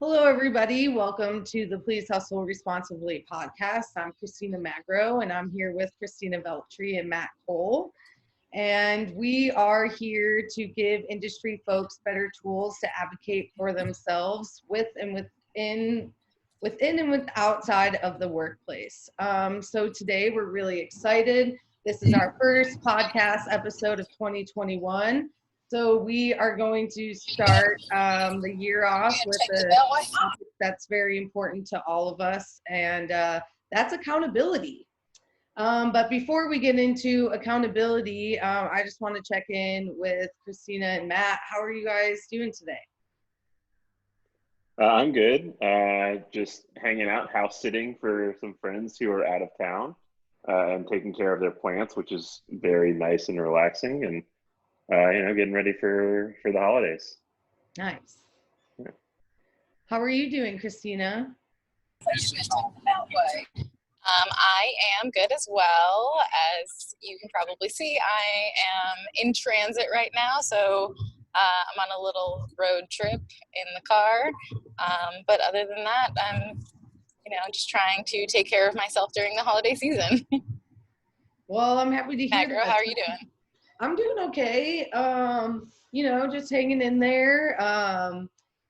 Hello, everybody. Welcome to the Please Hustle Responsibly podcast. I'm Christina Magro, and I'm here with Christina Veltri and Matt Cole. And we are here to give industry folks better tools to advocate for themselves within and with outside of the workplace. So today we're really excited. This is our first podcast episode of 2021. So we are going to start the year off with a topic that's very important to all of us, and that's accountability. But before we get into accountability, I just want to check in with Christina and Matt. How are you guys doing today? I'm good. Just hanging out, house sitting for some friends who are out of town and taking care of their plants, which is very nice and relaxing, and getting ready for the holidays. Nice. Yeah. How are you doing, Christina? I am good as well. As you can probably see, I am in transit right now, so I'm on a little road trip in the car. But other than that, I'm, just trying to take care of myself during the holiday season. Well, I'm happy to hear Magro, that. how are you doing? I'm doing okay. Just hanging in there.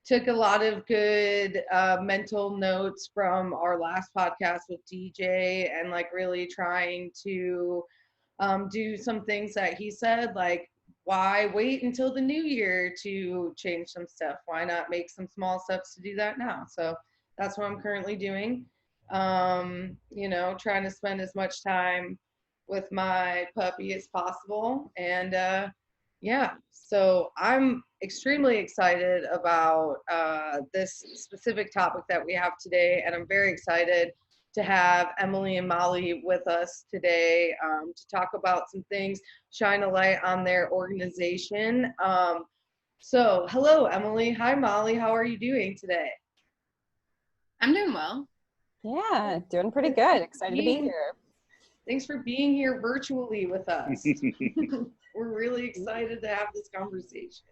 Took a lot of good mental notes from our last podcast with DJ and really trying to do some things that he said, like, why wait until the new year to change some stuff? Why not make some small steps to do that now? So that's what I'm currently doing. Trying to spend as much time with my puppy as possible. And so I'm extremely excited about this specific topic that we have today. And I'm very excited to have Emily and Molly with us today to talk about some things, shine a light on their organization. So hello, Emily. Hi, Molly. How are you doing today? I'm doing well. Yeah, doing pretty good. Excited to be here. Thanks for being here virtually with us. We're really excited to have this conversation.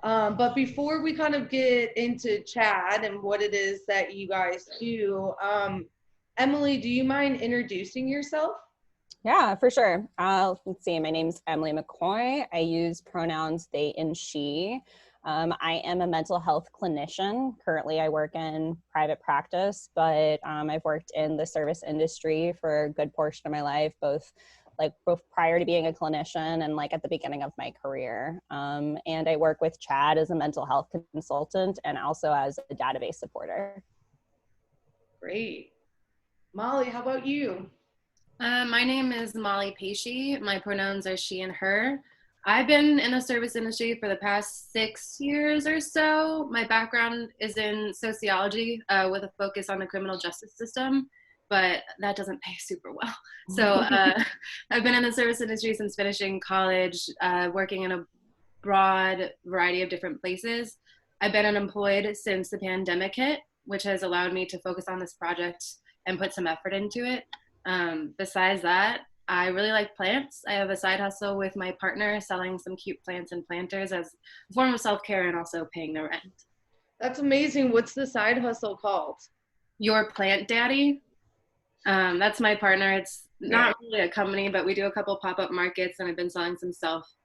But before we kind of get into CHAAD and what it is that you guys do, Emily, do you mind introducing yourself? Yeah, for sure. Let's see. My name's Emily McCoy. I use pronouns they and she. I am a mental health clinician. Currently, I work in private practice, but I've worked in the service industry for a good portion of my life, both prior to being a clinician and at the beginning of my career. And I work with CHAAD as a mental health consultant and also as a database supporter. Great. Molly, how about you? My name is Molly Pachay. My pronouns are she and her. I've been in the service industry for the past 6 years or so. My background is in sociology with a focus on the criminal justice system, but that doesn't pay super well. So I've been in the service industry since finishing college, working in a broad variety of different places. I've been unemployed since the pandemic hit, which has allowed me to focus on this project and put some effort into it. Besides that, I really like plants. I have a side hustle with my partner selling some cute plants and planters as a form of self-care and also paying the rent. That's amazing. What's the side hustle called? Your Plant Daddy. That's my partner. It's not really a company, but we do a couple pop-up markets, and I've been selling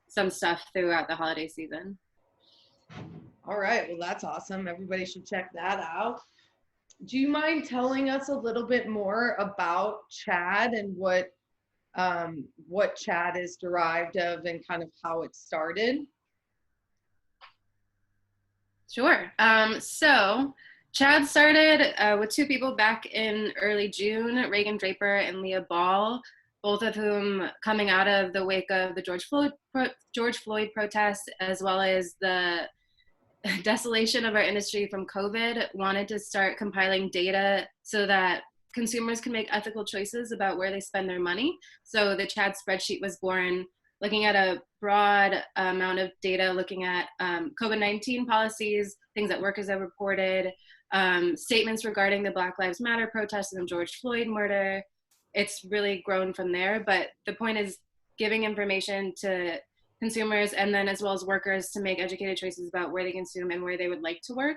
some stuff throughout the holiday season. All right. Well, that's awesome. Everybody should check that out. Do you mind telling us a little bit more about CHAAD and what CHAAD is derived of and kind of how it started? Sure. So CHAAD started with two people back in early June, Reagan Draper and Leah Ball, both of whom coming out of the wake of the George Floyd protests, as well as the desolation of our industry from COVID, wanted to start compiling data so that consumers can make ethical choices about where they spend their money. So the CHAAD spreadsheet was born looking at a broad amount of data, looking at COVID-19 policies, things that workers have reported, statements regarding the Black Lives Matter protests and George Floyd murder. It's really grown from there, but the point is giving information to consumers, and then as well as workers to make educated choices about where they consume and where they would like to work.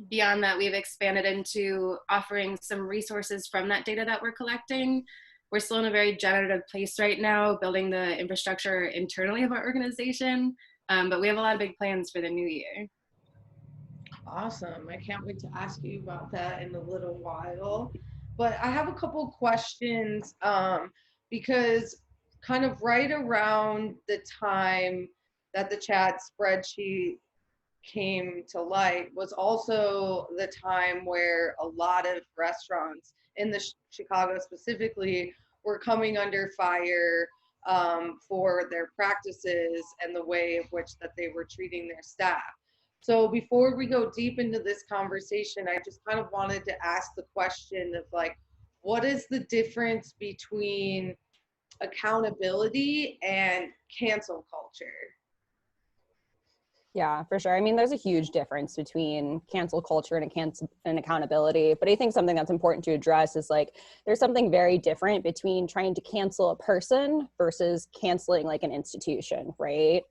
Beyond that, we've expanded into offering some resources from that data that we're collecting. We're still in a very generative place right now, building the infrastructure internally of our organization, but we have a lot of big plans for the new year. Awesome. I can't wait to ask you about that in a little while. But I have a couple questions because kind of right around the time that the CHAAD spreadsheet came to light was also the time where a lot of restaurants in the Chicago specifically were coming under fire for their practices and the way of which that they were treating their staff. So before we go deep into this conversation, I just kind of wanted to ask the question of like, what is the difference between accountability and cancel culture? Yeah, for sure. I mean, there's a huge difference between cancel culture and accountability. But I think something that's important to address is like, there's something very different between trying to cancel a person versus canceling like an institution, right?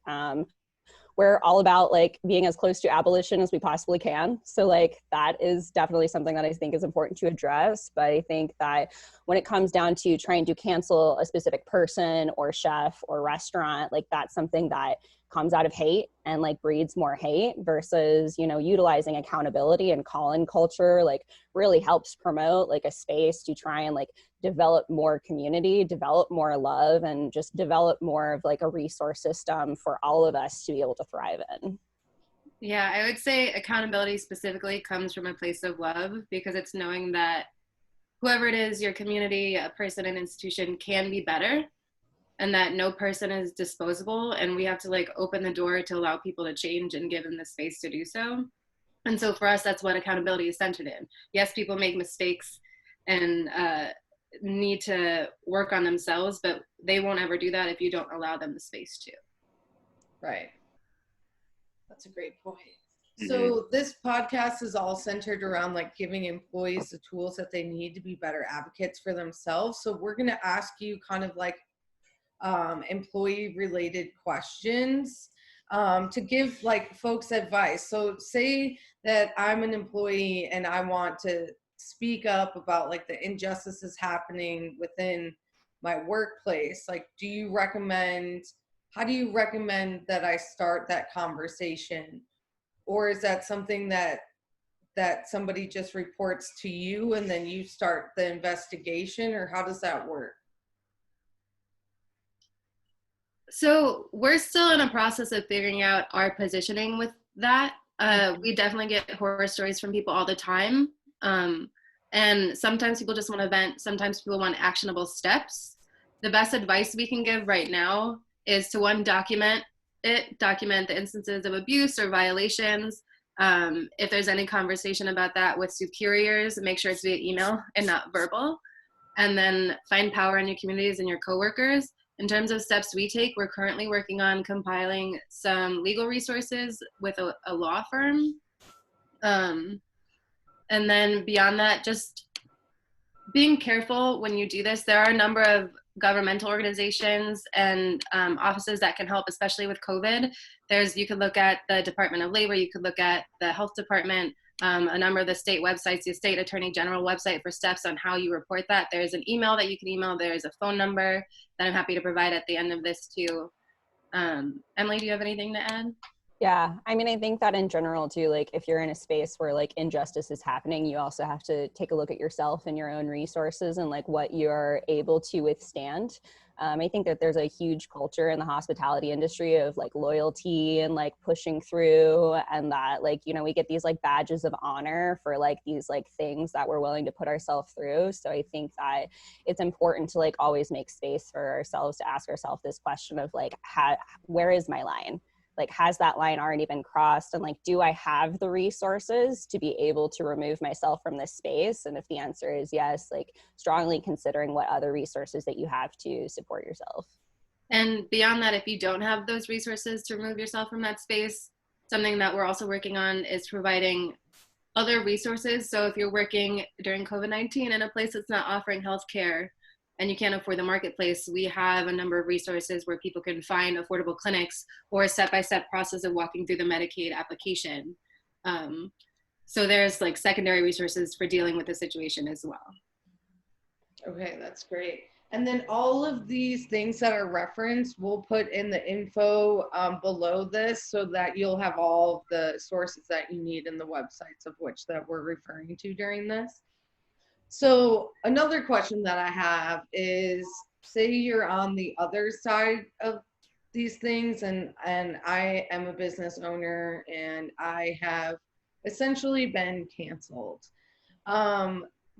We're all about like being as close to abolition as we possibly can. So like that is definitely something that I think is important to address. But I think that when it comes down to trying to cancel a specific person or chef or restaurant, like that's something that comes out of hate and like breeds more hate versus, you know, utilizing accountability and call-in culture, like really helps promote like a space to try and like develop more community, develop more love, and just develop more of like a resource system for all of us to be able to thrive in. Yeah, I would say accountability specifically comes from a place of love, because it's knowing that whoever it is, your community, a person, an institution can be better, and that no person is disposable, and we have to like open the door to allow people to change and give them the space to do so. And so for us, that's what accountability is centered in. Yes, people make mistakes and need to work on themselves, but they won't ever do that if you don't allow them the space to. Right. That's a great point. So this podcast is all centered around like giving employees the tools that they need to be better advocates for themselves. So we're going to ask you kind of like employee related questions to give like folks advice. So say that I'm an employee and I want to speak up about like the injustices happening within my workplace. Like, how do you recommend that I start that conversation? Or is that something that somebody just reports to you and then you start the investigation, or how does that work? So we're still in a process of figuring out our positioning with that. We definitely get horror stories from people all the time. And sometimes people just want to vent. Sometimes people want actionable steps. The best advice we can give right now is to document the instances of abuse or violations. If there's any conversation about that with superiors, make sure it's via email and not verbal. And then find power in your communities and your coworkers. In terms of steps we take, we're currently working on compiling some legal resources with a law firm. And then beyond that, just being careful when you do this. There are a number of governmental organizations and offices that can help, especially with COVID. You could look at the Department of Labor, you could look at the Health Department, a number of the state websites, the State Attorney General website for steps on how you report that. There's an email that you can email. There's a phone number that I'm happy to provide at the end of this too. Emily, do you have anything to add? Yeah, I mean, I think that in general too, like if you're in a space where like injustice is happening, you also have to take a look at yourself and your own resources and like what you're able to withstand. I think that there's a huge culture in the hospitality industry of like loyalty and like pushing through, and that like, you know, we get these like badges of honor for like these like things that we're willing to put ourselves through. So I think that it's important to like always make space for ourselves to ask ourselves this question of like, where is my line? Like, has that line already been crossed? And like, do I have the resources to be able to remove myself from this space? And if the answer is yes, like strongly considering what other resources that you have to support yourself. And beyond that, if you don't have those resources to remove yourself from that space, something that we're also working on is providing other resources. So if you're working during COVID-19 in a place that's not offering healthcare, and you can't afford the marketplace, we have a number of resources where people can find affordable clinics or a step-by-step process of walking through the Medicaid application. So there's like secondary resources for dealing with the situation as well. Okay, that's great. And then all of these things that are referenced, we'll put in the info below this so that you'll have all the sources that you need in the websites of which that we're referring to during this. So another question that I have is, say you're on the other side of these things, and I am a business owner and I have essentially been canceled.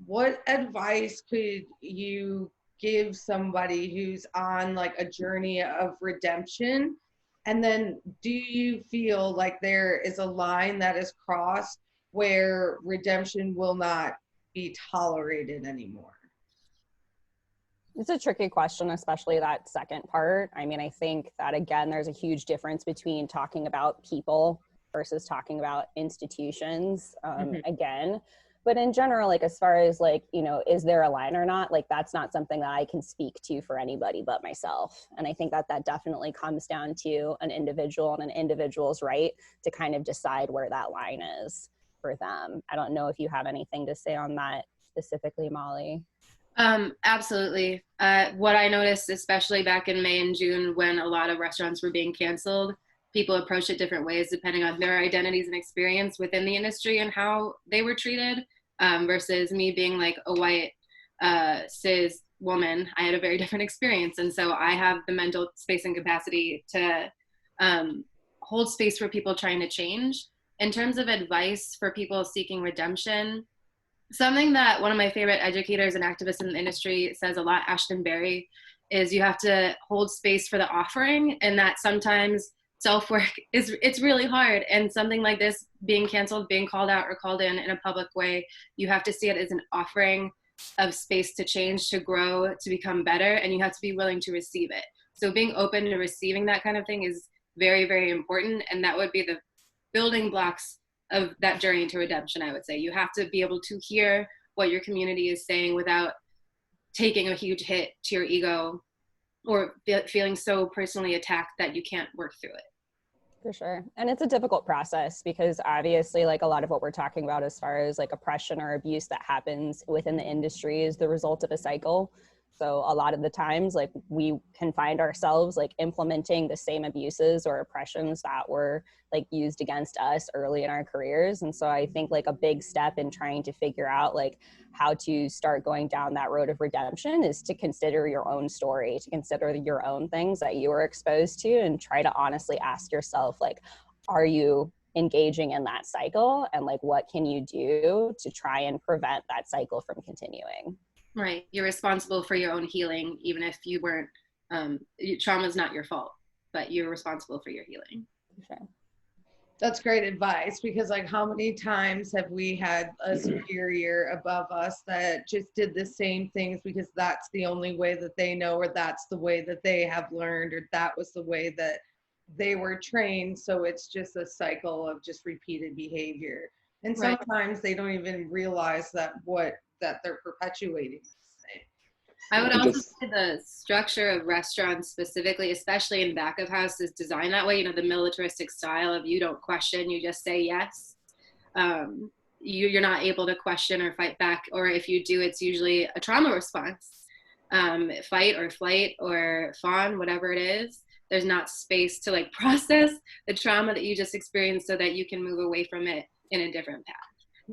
What advice could you give somebody who's on like a journey of redemption? And then do you feel like there is a line that is crossed where redemption will not be tolerated anymore? It's a tricky question, especially that second part. I mean, I think that, again, there's a huge difference between talking about people versus talking about institutions, again. But in general, like, as far as like, you know, is there a line or not? Like, that's not something that I can speak to for anybody but myself. And I think that that definitely comes down to an individual and an individual's right to kind of decide where that line is for them. I don't know if you have anything to say on that specifically, Molly. Absolutely. What I noticed, especially back in May and June, when a lot of restaurants were being canceled, people approached it different ways depending on their identities and experience within the industry and how they were treated, versus me being like a white cis woman. I had a very different experience. And so I have the mental space and capacity to hold space for people trying to change. In terms of advice for people seeking redemption, something that one of my favorite educators and activists in the industry says a lot, Ashton Berry, is you have to hold space for the offering, and that sometimes self-work it's really hard. And something like this, being canceled, being called out or called in a public way, you have to see it as an offering of space to change, to grow, to become better, and you have to be willing to receive it. So being open to receiving that kind of thing is very, very important, and that would be the building blocks of that journey to redemption, I would say. You have to be able to hear what your community is saying without taking a huge hit to your ego or feeling so personally attacked that you can't work through it. For sure. And it's a difficult process because obviously, like, a lot of what we're talking about as far as like oppression or abuse that happens within the industry is the result of a cycle. So a lot of the times, like, we can find ourselves like implementing the same abuses or oppressions that were like used against us early in our careers. And so I think like a big step in trying to figure out like how to start going down that road of redemption is to consider your own story, to consider your own things that you were exposed to, and try to honestly ask yourself, like, are you engaging in that cycle? And like, what can you do to try and prevent that cycle from continuing? Right. You're responsible for your own healing, even if you weren't, trauma is not your fault, but you're responsible for your healing. Sure. That's great advice, because like, how many times have we had a superior above us that just did the same things because that's the only way that they know, or that's the way that they have learned, or that was the way that they were trained. So it's just a cycle of just repeated behavior. And sometimes they don't even realize that that they're perpetuating. I would also say the structure of restaurants specifically, especially in back of house, is designed that way. You know, the militaristic style of you don't question, you just say yes. You're not able to question or fight back, or if you do, it's usually a trauma response. Fight or flight or fawn, whatever it is. There's not space to like process the trauma that you just experienced so that you can move away from it in a different path.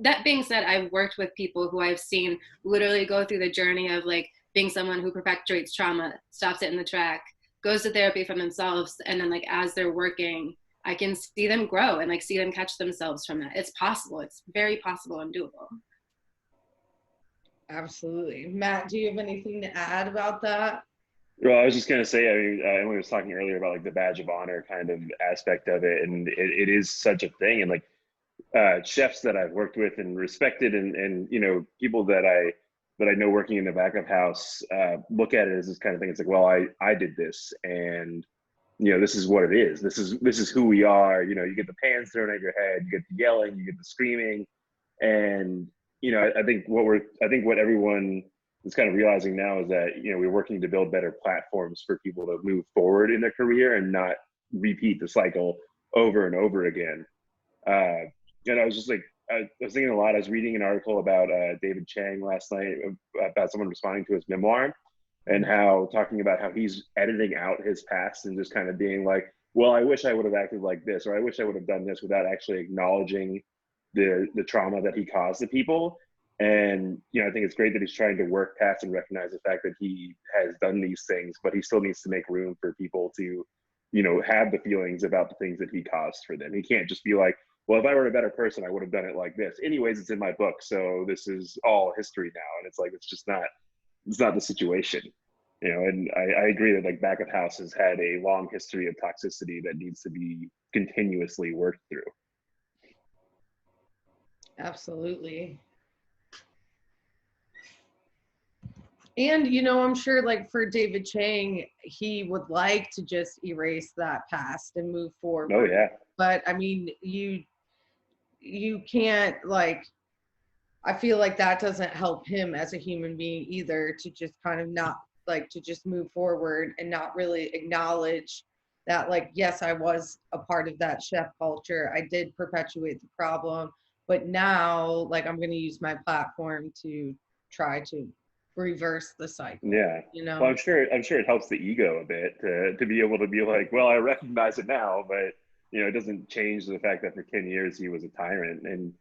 That being said, I've worked with people who I've seen literally go through the journey of like being someone who perpetuates trauma, stops it in the track, goes to therapy for themselves, and then like as they're working, I can see them grow and like see them catch themselves from that. It's possible. It's very possible and doable. Absolutely. Matt, do you have anything to add about that? Well, I was just going to say, I mean, Emily was talking earlier about like the badge of honor kind of aspect of it. And it is such a thing. And like chefs that I've worked with and respected, and, you know, people that I know working in the back of house look at it as this kind of thing. It's like, well, I did this, and, you know, this is what it is. This is who we are. You know, you get the pans thrown at your head, you get the yelling, you get the screaming. And, you know, I think what everyone kind of realizing now is that, you know, we're working to build better platforms for people to move forward in their career and not repeat the cycle over and over again. And I was just like, I was thinking a lot. I was reading an article about David Chang last night about someone responding to his memoir, and how talking about how he's editing out his past and just kind of being like, well, I wish I would have acted like this, or I wish I would have done this, without actually acknowledging the trauma that he caused to people. And, you know, I think it's great that he's trying to work past and recognize the fact that he has done these things, but he still needs to make room for people to, you know, have the feelings about the things that he caused for them. He can't just be like, well, if I were a better person, I would have done it like this. Anyways, it's in my book, so this is all history now. And it's like, it's not the situation, you know. And I agree that like back of house has had a long history of toxicity that needs to be continuously worked through. Absolutely. And, you know, I'm sure like for David Chang, he would like to just erase that past and move forward. Oh yeah. But I mean, you can't, like, I feel like that doesn't help him as a human being either, to just kind of not, like, to just move forward and not really acknowledge that, like, yes, I was a part of that chef culture. I did perpetuate the problem, but now, like, I'm going to use my platform to try to reverse the cycle. Yeah. You know? Well, I'm sure it helps the ego a bit to be able to be like, well, I recognize it now, but, you know, it doesn't change the fact that for 10 years he was a tyrant. And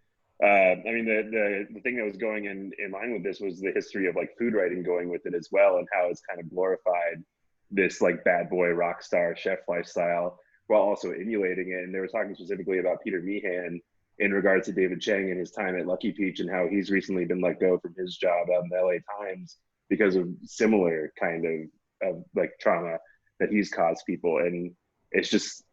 I mean, the thing that was going in line with this was the history of like food writing going with it as well, and how it's kind of glorified this like bad boy rock star chef lifestyle while also emulating it. And they were talking specifically about Peter Meehan in regards to David Chang and his time at Lucky Peach, and how he's recently been let go from his job out in the LA Times because of similar kind of like trauma that he's caused people. And it's just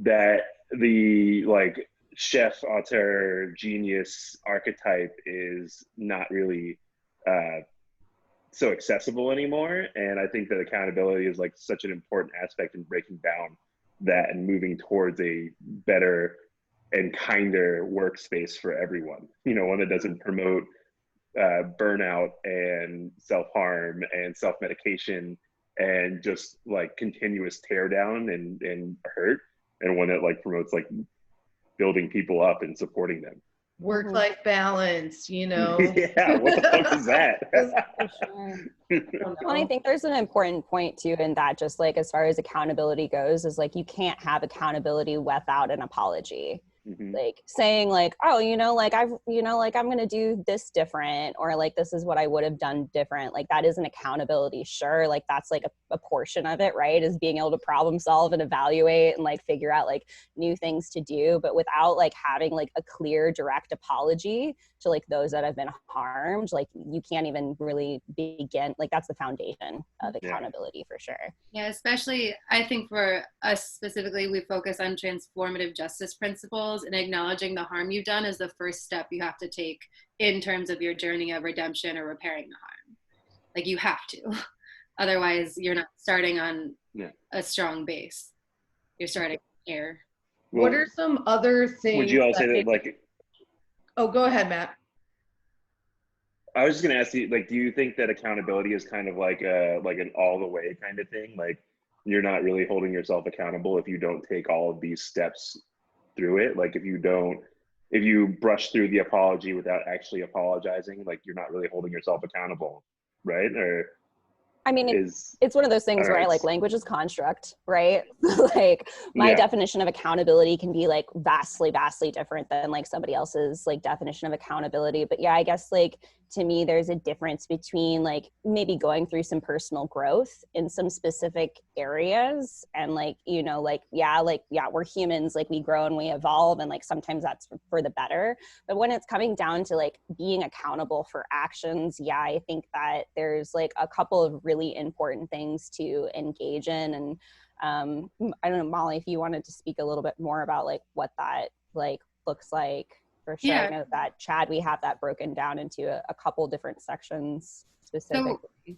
that the like chef auteur genius archetype is not really so accessible anymore. And I think that accountability is like such an important aspect in breaking down that and moving towards a better and kinder workspace for everyone, you know, one that doesn't promote burnout and self-harm and self-medication and just like continuous tear down and hurt, and one that like promotes like building people up and supporting them. Work-life balance, you know. Yeah, what the fuck is that? For sure. Well, I think there's an important point too in that, just like as far as accountability goes, is like you can't have accountability without an apology. Mm-hmm. Like saying like, oh, you know, like I'm going to do this different, or like, this is what I would have done different. Like that is an accountability. Sure. Like that's like a portion of it, right? Is being able to problem solve and evaluate and like figure out like new things to do, but without like having like a clear, direct apology to like those that have been harmed, like you can't even really begin. Like that's the foundation of accountability for sure. Yeah, especially I think for us specifically, we focus on transformative justice principles, and acknowledging the harm you've done is the first step you have to take in terms of your journey of redemption or repairing the harm. Like you have to, otherwise you're not starting on a strong base. You're starting here. Well, what are some other things? Would you all say that like? Oh, go ahead, Matt. I was just gonna ask you, like, do you think that accountability is kind of like an all the way kind of thing? Like, you're not really holding yourself accountable if you don't take all of these steps through it. Like, if you brush through the apology without actually apologizing, like you're not really holding yourself accountable, right? Or I mean, it's one of those things where like language is construct, right? Like my definition of accountability can be like vastly different than like somebody else's like definition of accountability. But yeah, I guess like to me, there's a difference between like maybe going through some personal growth in some specific areas and like, you know, like, we're humans, like we grow and we evolve, and like sometimes that's for the better. But when it's coming down to like being accountable for actions, I think that there's like a couple of really important things to engage in. And I don't know, Molly, if you wanted to speak a little bit more about like what that like looks like. For sure. I know that CHAAD, we have that broken down into a couple different sections specifically. So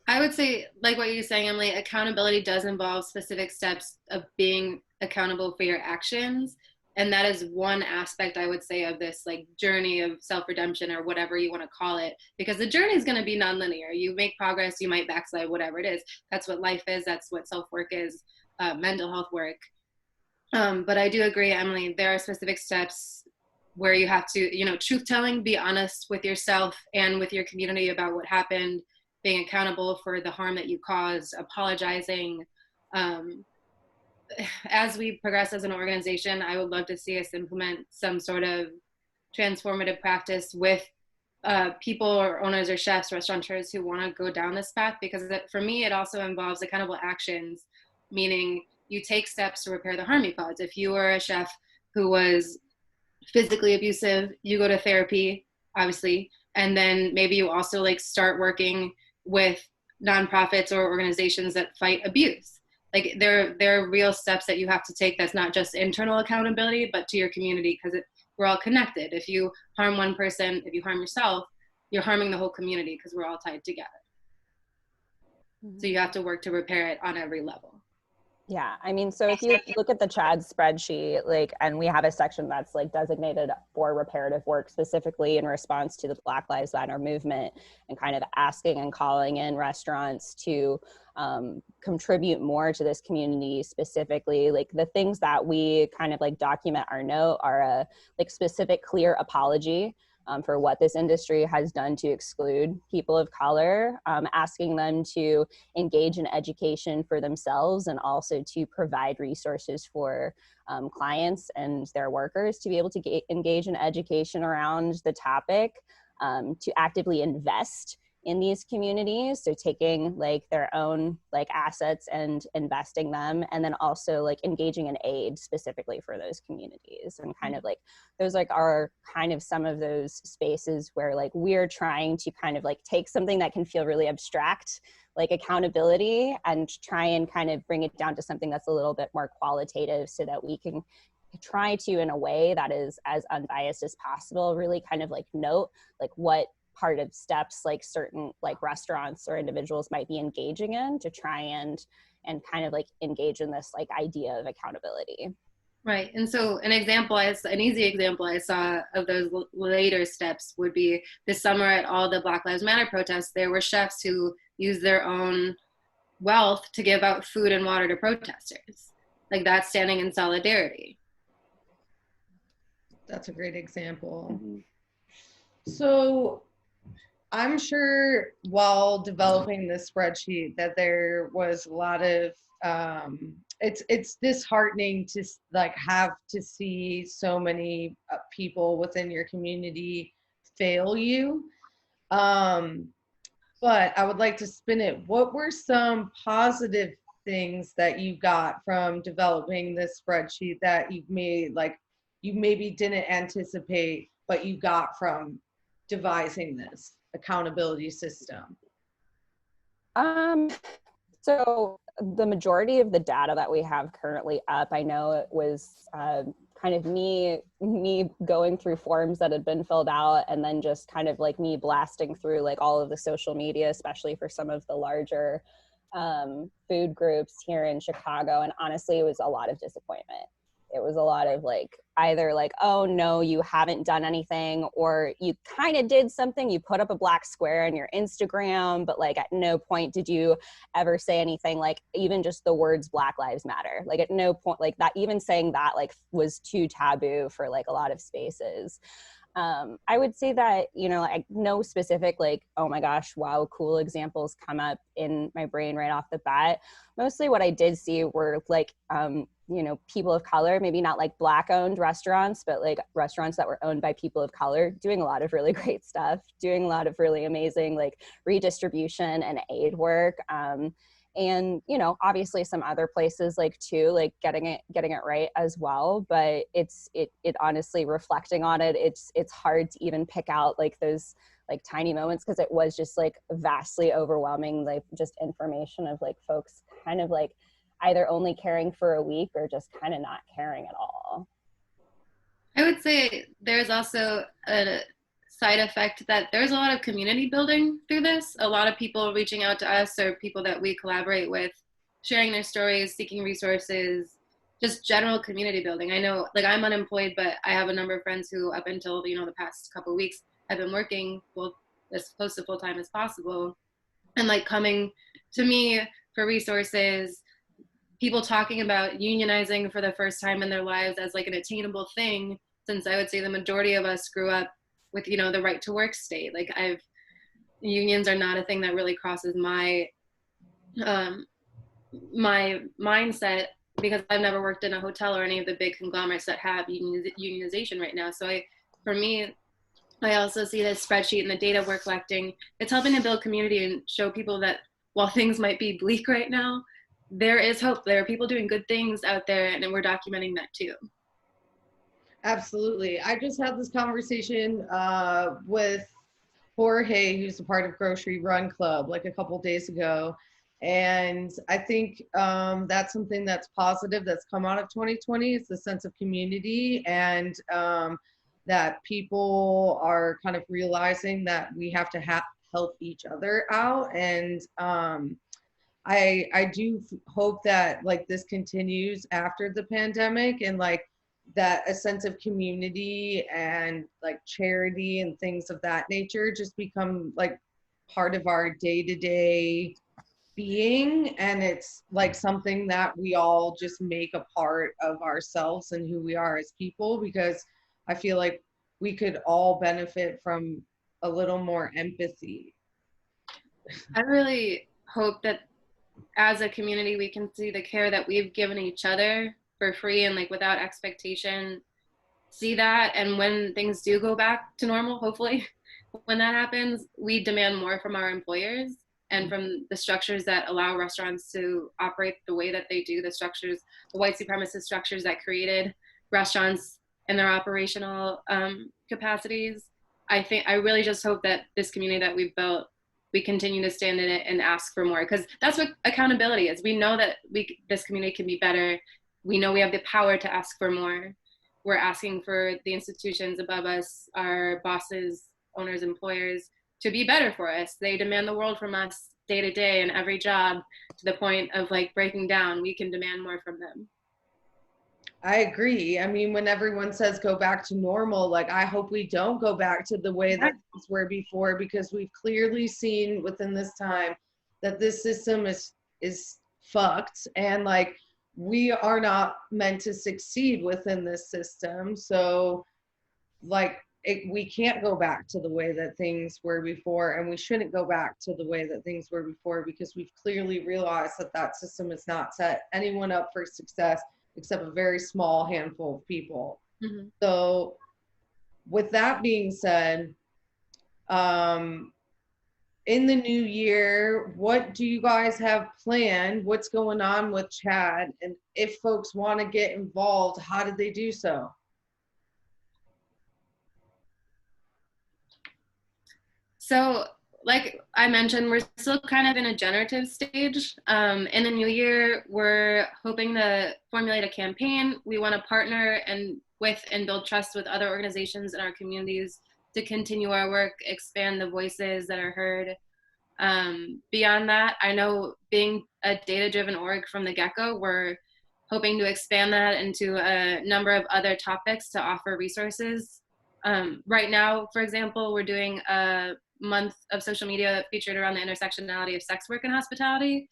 I would say, like what you're saying, Emily, accountability does involve specific steps of being accountable for your actions. And that is one aspect, I would say, of this like journey of self-redemption, or whatever you want to call it, because the journey is going to be nonlinear. You make progress, you might backslide, whatever it is. That's what life is. That's what self-work is, mental health work. But I do agree, Emily, there are specific steps where you have to, you know, truth-telling, be honest with yourself and with your community about what happened, being accountable for the harm that you caused, apologizing. As we progress as an organization, I would love to see us implement some sort of transformative practice with people or owners or chefs, restaurateurs who want to go down this path, because for me, it also involves accountable actions, meaning you take steps to repair the harm you caused. If you were a chef who was physically abusive, you go to therapy, obviously, and then maybe you also like start working with nonprofits or organizations that fight abuse. Like there are real steps that you have to take that's not just internal accountability, but to your community, because we're all connected. If you harm one person, if you harm yourself, you're harming the whole community, because we're all tied together. Mm-hmm. So you have to work to repair it on every level. Yeah, I mean, so if you look at the CHAAD spreadsheet, like, and we have a section that's like designated for reparative work specifically in response to the Black Lives Matter movement, and kind of asking and calling in restaurants to contribute more to this community specifically. Like the things that we kind of like document our note are a like specific clear apology for what this industry has done to exclude people of color, asking them to engage in education for themselves, and also to provide resources for clients and their workers to be able to engage in education around the topic, to actively invest in these communities, so taking like their own like assets and investing them, and then also like engaging in aid specifically for those communities. And kind of like those like are kind of some of those spaces where like we're trying to kind of like take something that can feel really abstract, like accountability, and try and kind of bring it down to something that's a little bit more qualitative, so that we can try to, in a way that is as unbiased as possible, really kind of like note like what part of steps like certain like restaurants or individuals might be engaging in to try and kind of like engage in this like idea of accountability. Right. And so an easy example I saw of those later steps would be this summer at all the Black Lives Matter protests. There were chefs who used their own wealth to give out food and water to protesters. Like that's standing in solidarity. That's a great example. Mm-hmm. So I'm sure while developing this spreadsheet that there was a lot of, it's disheartening to like have to see so many people within your community fail you. But I would like to spin it. What were some positive things that you got from developing this spreadsheet that you maybe didn't anticipate, but you got from devising this accountability system? So the majority of the data that we have currently up, I know it was kind of me going through forms that had been filled out, and then just kind of like me blasting through like all of the social media, especially for some of the larger food groups here in Chicago. And honestly, it was a lot of disappointment. It was a lot of like, either like, oh no, you haven't done anything, or you kind of did something, you put up a black square on your Instagram, but like at no point did you ever say anything, like even just the words Black Lives Matter. Like at no point, like that, even saying that like was too taboo for like a lot of spaces. I would say that, you know, like no specific like, oh my gosh, wow, cool examples come up in my brain right off the bat. Mostly what I did see were like, you know, people of color, maybe not like Black owned restaurants, but like restaurants that were owned by people of color, doing a lot of really great stuff, doing a lot of really amazing like redistribution and aid work. And, you know, obviously some other places like too, like getting it right as well. But it honestly, reflecting on it, it's hard to even pick out like those like tiny moments, because it was just like vastly overwhelming, like just information of like folks kind of like either only caring for a week or just kind of not caring at all. I would say there's also a side effect that there's a lot of community building through this. A lot of people reaching out to us, or people that we collaborate with, sharing their stories, seeking resources, just general community building. I know, like, I'm unemployed, but I have a number of friends who, up until, you know, the past couple of weeks, have been working as close to full time as possible, and like coming to me for resources, people talking about unionizing for the first time in their lives as like an attainable thing, since I would say the majority of us grew up with, you know, the right to work state. Like, unions are not a thing that really crosses my my mindset, because I've never worked in a hotel or any of the big conglomerates that have unionization right now. So for me, I also see this spreadsheet and the data we're collecting. It's helping to build community and show people that while things might be bleak right now, there is hope. There are people doing good things out there, and we're documenting that too. Absolutely. I just had this conversation with Jorge, who's a part of Grocery Run Club, like a couple days ago. And I think that's something that's positive that's come out of 2020. It's the sense of community, and that people are kind of realizing that we have to help each other out. And I do hope that like this continues after the pandemic, and like that a sense of community and like charity and things of that nature just become like part of our day-to-day being, and it's like something that we all just make a part of ourselves and who we are as people, because I feel like we could all benefit from a little more empathy. I really hope that as a community we can see the care that we've given each other for free and like without expectation, see that, and when things do go back to normal, hopefully when that happens, we demand more from our employers and from the structures that allow restaurants to operate the way that they do, the structures, the white supremacist structures that created restaurants and their operational capacities. I really just hope that this community that we've built, we continue to stand in it and ask for more, because that's what accountability is. We know that this community can be better. We know we have the power to ask for more. We're asking for the institutions above us, our bosses, owners, employers, to be better for us. They demand the world from us day to day in every job, to the point of like breaking down. We can demand more from them. I agree. I mean, when everyone says go back to normal, like I hope we don't go back to the way that things were before, because we've clearly seen within this time that this system is fucked, and like we are not meant to succeed within this system. So like we can't go back to the way that things were before, and we shouldn't go back to the way that things were before, because we've clearly realized that that system has not set anyone up for success except a very small handful of people. Mm-hmm. So with that being said, in the new year, what do you guys have planned? What's going on with CHAAD? And if folks want to get involved, how did they do so? So like I mentioned, we're still kind of in a generative stage. In the new year, we're hoping to formulate a campaign. We want to partner and build trust with other organizations in our communities to continue our work, expand the voices that are heard. Beyond that, I know being a data-driven org from the get-go, we're hoping to expand that into a number of other topics to offer resources. Right now, for example, we're doing a month of social media featured around the intersectionality of sex work and hospitality,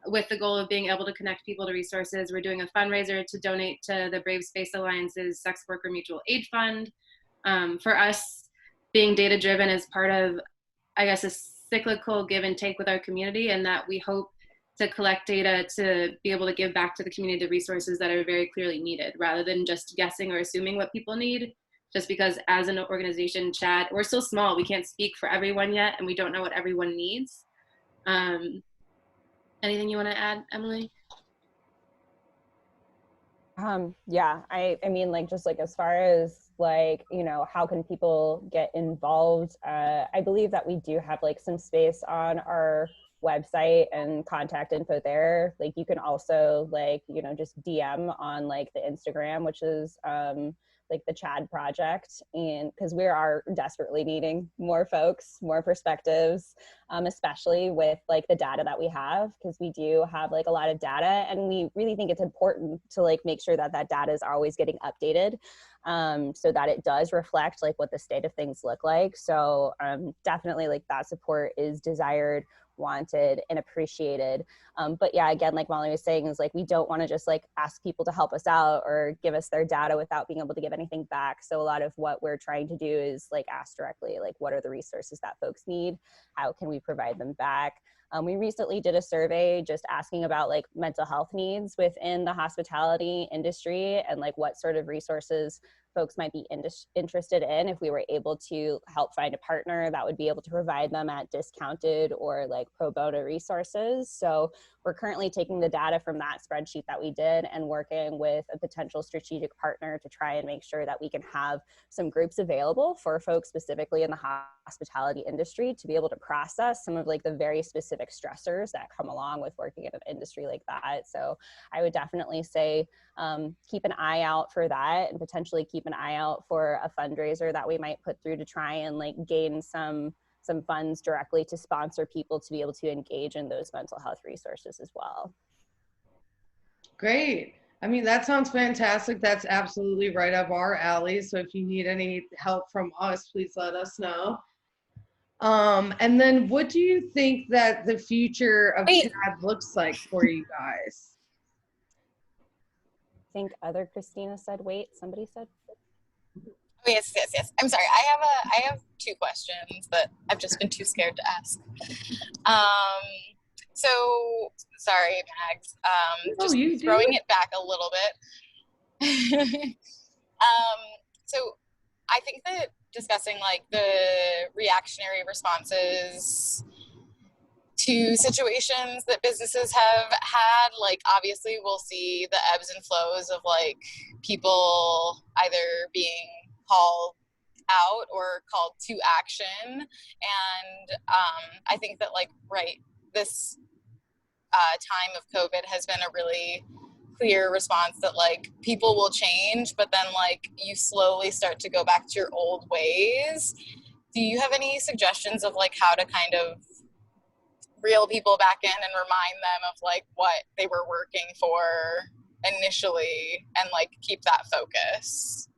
with the goal of being able to connect people to resources. We're doing a fundraiser to donate to the Brave Space Alliance's Sex Worker Mutual Aid Fund. For us, being data-driven is part of, I guess, a cyclical give and take with our community, and that we hope to collect data to be able to give back to the community the resources that are very clearly needed, rather than just guessing or assuming what people need. Just because as an organization, CHAAD, we're still small. We can't speak for everyone yet, and we don't know what everyone needs. Anything you want to add, Emily? Yeah, I mean, like, just like as far as like, you know, how can people get involved? I believe that we do have like some space on our website and contact info there. Like you can also like, you know, just DM on like the Instagram, which is like the CHAAD project, and because we are desperately needing more folks, more perspectives, especially with like the data that we have, because we do have like a lot of data, and we really think it's important to like make sure that that data is always getting updated, so that it does reflect like what the state of things look like. So definitely like that support is desired, wanted, and appreciated. But yeah, again, like Molly was saying, is like we don't want to just like ask people to help us out or give us their data without being able to give anything back. So a lot of what we're trying to do is like ask directly, like what are the resources that folks need? How can we provide them back? We recently did a survey just asking about like mental health needs within the hospitality industry and like what sort of resources folks might be interested in if we were able to help find a partner that would be able to provide them at discounted or like pro bono resources. So we're currently taking the data from that spreadsheet that we did and working with a potential strategic partner to try and make sure that we can have some groups available for folks specifically in the hospitality industry to be able to process some of like the very specific stressors that come along with working in an industry like that. So I would definitely say keep an eye out for that, and potentially keep an eye out for a fundraiser that we might put through to try and like gain some funds directly to sponsor people to be able to engage in those mental health resources as well. Great. I mean, that sounds fantastic. That's absolutely right up our alley. So if you need any help from us, please let us know. And then what do you think that the future of CHAAD looks like for you guys? I think other Christina said, wait, somebody said. Oh, yes. I'm sorry. I have two questions that I've just been too scared to ask. So sorry, Mags. Just throwing it back a little bit. So I think that discussing like the reactionary responses to situations that businesses have had, like obviously we'll see the ebbs and flows of like people either being called out or called to action. And I think that like, this time of COVID has been a really clear response that like people will change, but then like you slowly start to go back to your old ways. Do you have any suggestions of like how to kind of reel people back in and remind them of like what they were working for initially and like keep that focus?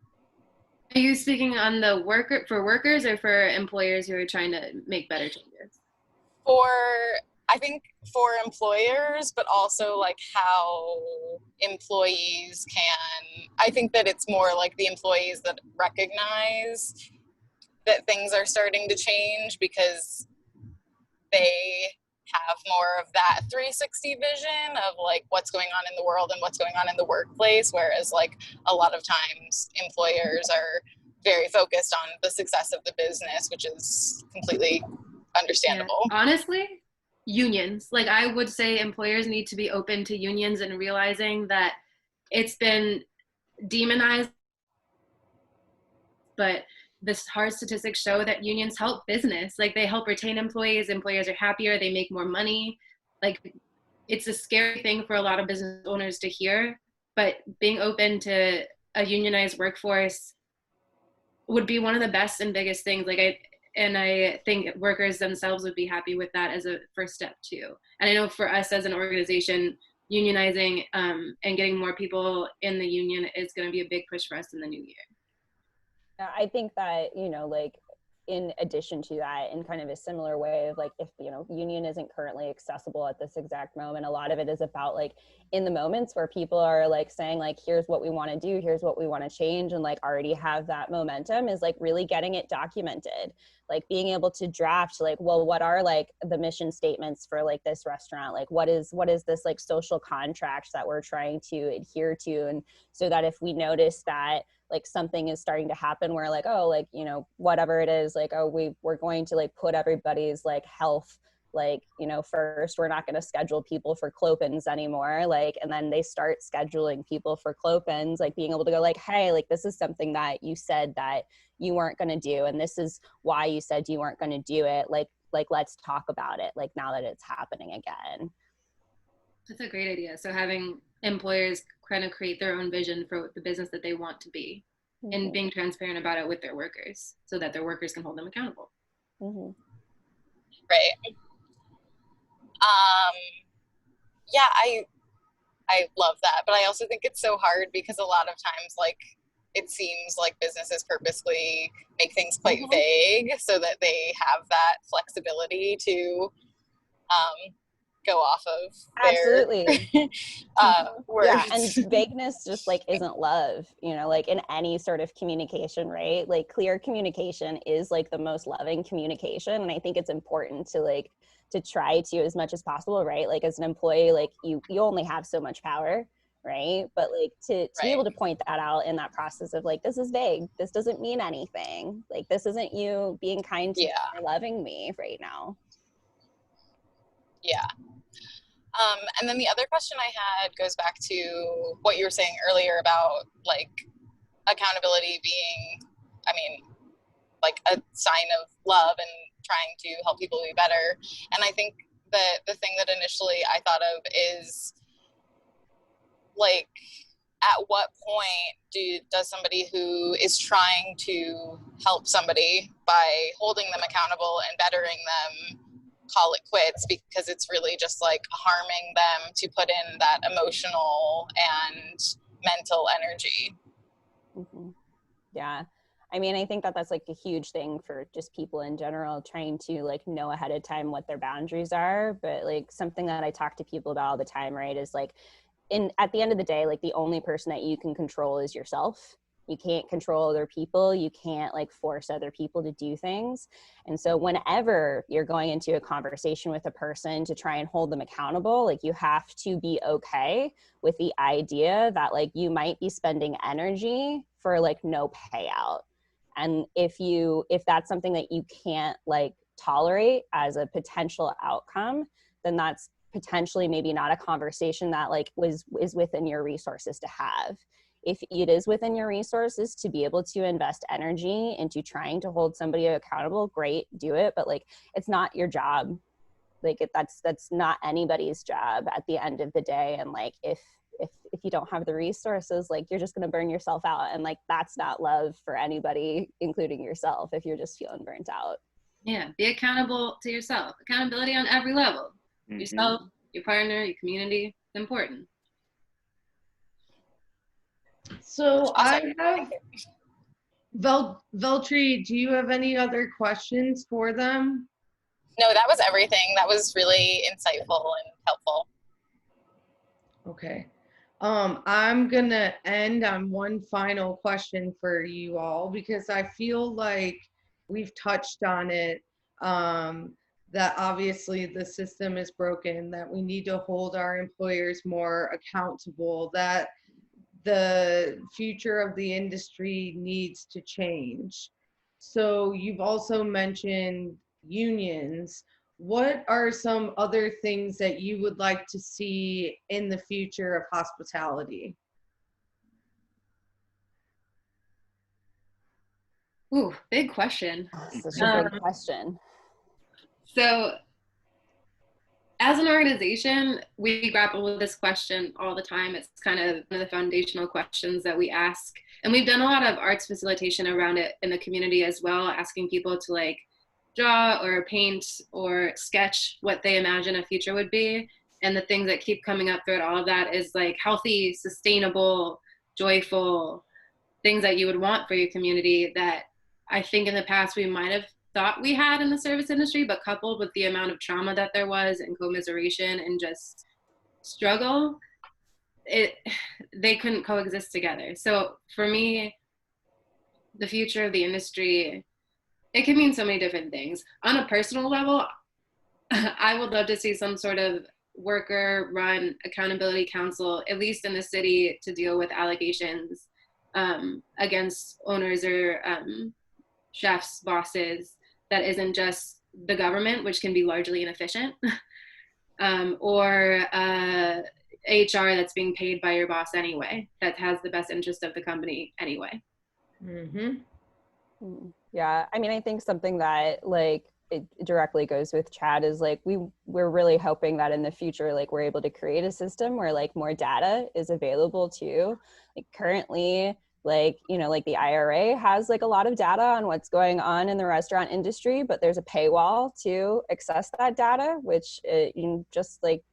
Are you speaking on the for workers or for employers who are trying to make better changes? I think for employers, but also like how employees can, I think that it's more like the employees that recognize that things are starting to change because they have more of that 360 vision of like what's going on in the world and what's going on in the workplace, whereas like a lot of times employers are very focused on the success of the business, which is completely understandable. Yeah. Honestly, unions. Like I would say employers need to be open to unions and realizing that it's been demonized, but the hard statistics show that unions help business. Like they help retain employees are happier, they make more money. Like it's a scary thing for a lot of business owners to hear, but being open to a unionized workforce would be one of the best and biggest things. I think workers themselves would be happy with that as a first step too. And I know for us as an organization, unionizing and getting more people in the union is going to be a big push for us in the new year. I think that, like in addition to that, in kind of a similar way of like, if, union isn't currently accessible at this exact moment, a lot of it is about like in the moments where people are like saying like, here's what we want to do, here's what we want to change, and like already have that momentum, is like really getting it documented, like being able to draft like, well, what are like the mission statements for like this restaurant? Like what is this like social contract that we're trying to adhere to? And so that if we notice that like something is starting to happen where like, oh, like, whatever it is, like, oh, we're going to like put everybody's like health, like, first, we're not going to schedule people for clopens anymore. Like, and then they start scheduling people for clopens, like being able to go like, hey, like, this is something that you said that you weren't going to do. And this is why you said you weren't going to do it. Like, let's talk about it. Like now that it's happening again. That's a great idea. So having employers kind of create their own vision for the business that they want to be. and being transparent about it with their workers so that their workers can hold them accountable. Right. Yeah, I love that, but I also think it's so hard because a lot of times, like, it seems like businesses purposely make things quite vague so that they have that flexibility to go off of their words. Yeah, and vagueness just like isn't love, you know, like in any sort of communication, right? Like clear communication is like the most loving communication, and I think it's important to like to try to, as much as possible, right? Like as an employee, like you only have so much power, right? But like to be able to point that out in that process of like, this is vague, this doesn't mean anything, like this isn't you being kind to me or loving me right now. Yeah. And then the other question I had goes back to what you were saying earlier about like accountability being, I mean, like a sign of love and trying to help people be better. And I think that the thing that initially I thought of is like, at what point does somebody who is trying to help somebody by holding them accountable and bettering them call it quits, because it's really just like harming them to put in that emotional and mental energy. Yeah. I mean, I think that that's like a huge thing for just people in general, trying to like know ahead of time what their boundaries are. But like something that I talk to people about all the time, right, is like at the end of the day, like the only person that you can control is yourself. You can't control other people. You can't like force other people to do things. And so whenever you're going into a conversation with a person to try and hold them accountable, like you have to be okay with the idea that like you might be spending energy for like no payout. And if that's something that you can't like tolerate as a potential outcome, then that's potentially maybe not a conversation that like is within your resources to have. If it is within your resources to be able to invest energy into trying to hold somebody accountable, great, do it. But like, it's not your job. Like that's not anybody's job at the end of the day. And like, if you don't have the resources, like you're just going to burn yourself out. And like, that's not love for anybody, including yourself, if you're just feeling burnt out. Yeah. Be accountable to yourself. Accountability on every level. Yourself, your partner, your community, it's important. So I have, Veltri, do you have any other questions for them? No, that was everything. That was really insightful and helpful. Okay. I'm gonna end on one final question for you all, because I feel like we've touched on it, that obviously the system is broken, that we need to hold our employers more accountable, that the future of the industry needs to change. So you've also mentioned unions. What are some other things that you would like to see in the future of hospitality? Ooh, big question. Such a big question. So as an organization, we grapple with this question all the time. It's kind of one of the foundational questions that we ask. And we've done a lot of arts facilitation around it in the community as well, asking people to like draw or paint or sketch what they imagine a future would be. And the things that keep coming up throughout all of that is like healthy, sustainable, joyful things that you would want for your community that I think in the past we might have thought we had in the service industry, but coupled with the amount of trauma that there was and commiseration and just struggle, they couldn't coexist together. So for me, the future of the industry, it can mean so many different things. On a personal level, I would love to see some sort of worker-run accountability council, at least in the city, to deal with allegations against owners or chefs, bosses, that isn't just the government, which can be largely inefficient, or HR that's being paid by your boss anyway, that has the best interest of the company anyway. Yeah, I mean, I think something that like it directly goes with CHAAD is like we're really hoping that in the future, like we're able to create a system where like more data is available too. Like currently, like, you know, like the IRA has like a lot of data on what's going on in the restaurant industry, but there's a paywall to access that data, which just like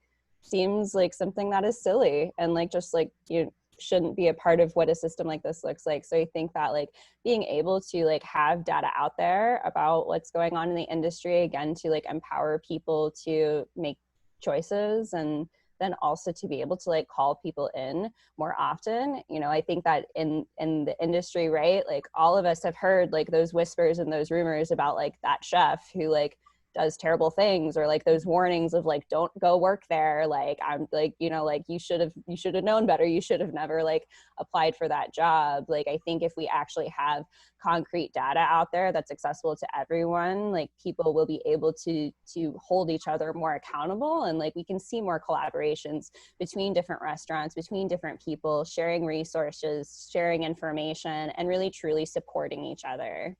seems like something that is silly and like just like you shouldn't be a part of what a system like this looks like. So I think that like being able to like have data out there about what's going on in the industry, again, to like empower people to make choices, and then also to be able to like call people in more often. You know, I think that in the industry, right, like all of us have heard like those whispers and those rumors about like that chef who like does terrible things, or like those warnings of like, don't go work there. Like, I'm like, you know, like you should have known better. You should have never like applied for that job. Like, I think if we actually have concrete data out there that's accessible to everyone, like people will be able to hold each other more accountable, and like we can see more collaborations between different restaurants, between different people, sharing resources, sharing information, and really truly supporting each other.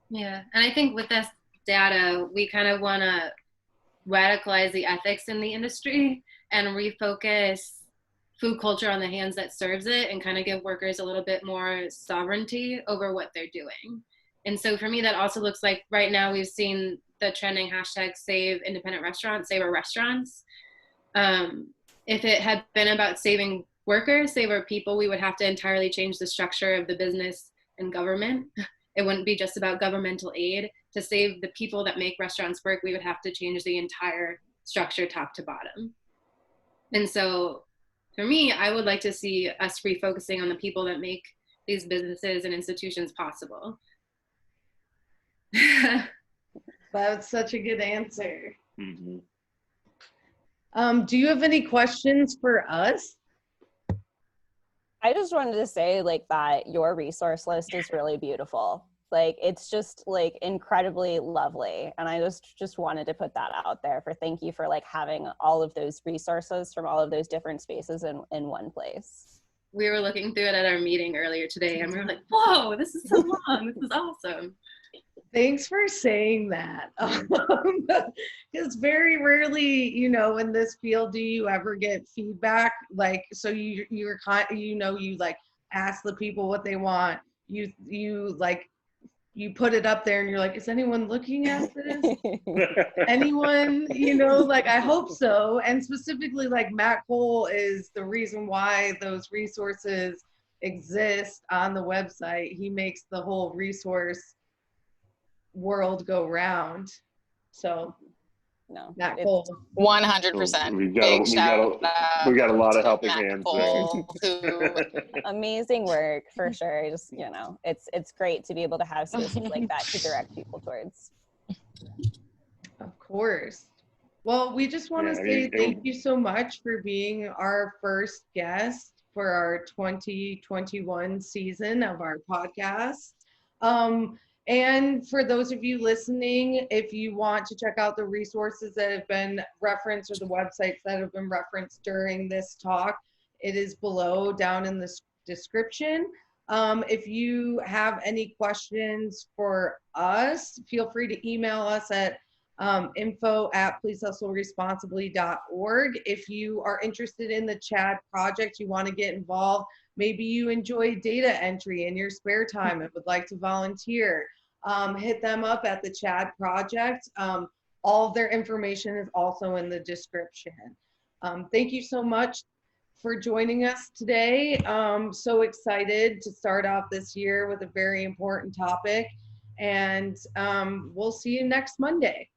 Yeah, and I think with this data, we kind of want to radicalize the ethics in the industry and refocus food culture on the hands that serves it, and kind of give workers a little bit more sovereignty over what they're doing. And so for me, that also looks like right now we've seen the trending hashtag save independent restaurants, save our restaurants. If it had been about saving workers, save our people, we would have to entirely change the structure of the business and government. It wouldn't be just about governmental aid. To save the people that make restaurants work, we would have to change the entire structure top to bottom. And so for me, I would like to see us refocusing on the people that make these businesses and institutions possible. That's such a good answer. Mm-hmm. Do you have any questions for us? I just wanted to say like that your resource list is really beautiful. Like, it's just like incredibly lovely. And I just wanted to put that out there for thank you for like having all of those resources from all of those different spaces in one place. We were looking through it at our meeting earlier today, and we were like, whoa, this is so long. This is awesome. Thanks for saying that. Because very rarely, you know, in this field, do you ever get feedback? Like, so you're kind, you know, you like ask the people what they want. You like, you put it up there and you're like, is anyone looking at this? Anyone, you know, like, I hope so. And specifically like Matt Cole is the reason why those resources exist on the website. He makes the whole resource world go round. So No, Matt Cole. 100%. We got a lot of helping hands there. Amazing work for sure. Just, you know, it's great to be able to have spaces like that to direct people towards. Of course. Well, we just want to say thank you so much for being our first guest for our 2021 season of our podcast. And for those of you listening, if you want to check out the resources that have been referenced or the websites that have been referenced during this talk, it is below down in the description. If you have any questions for us, feel free to email us at info@pleasehustleresponsibly.org. If you are interested in the CHAAD project, you want to get involved, maybe you enjoy data entry in your spare time and would like to volunteer, hit them up at the CHAAD project. All of their information is also in the description. Thank you so much for joining us today. So excited to start off this year with a very important topic, and we'll see you next Monday.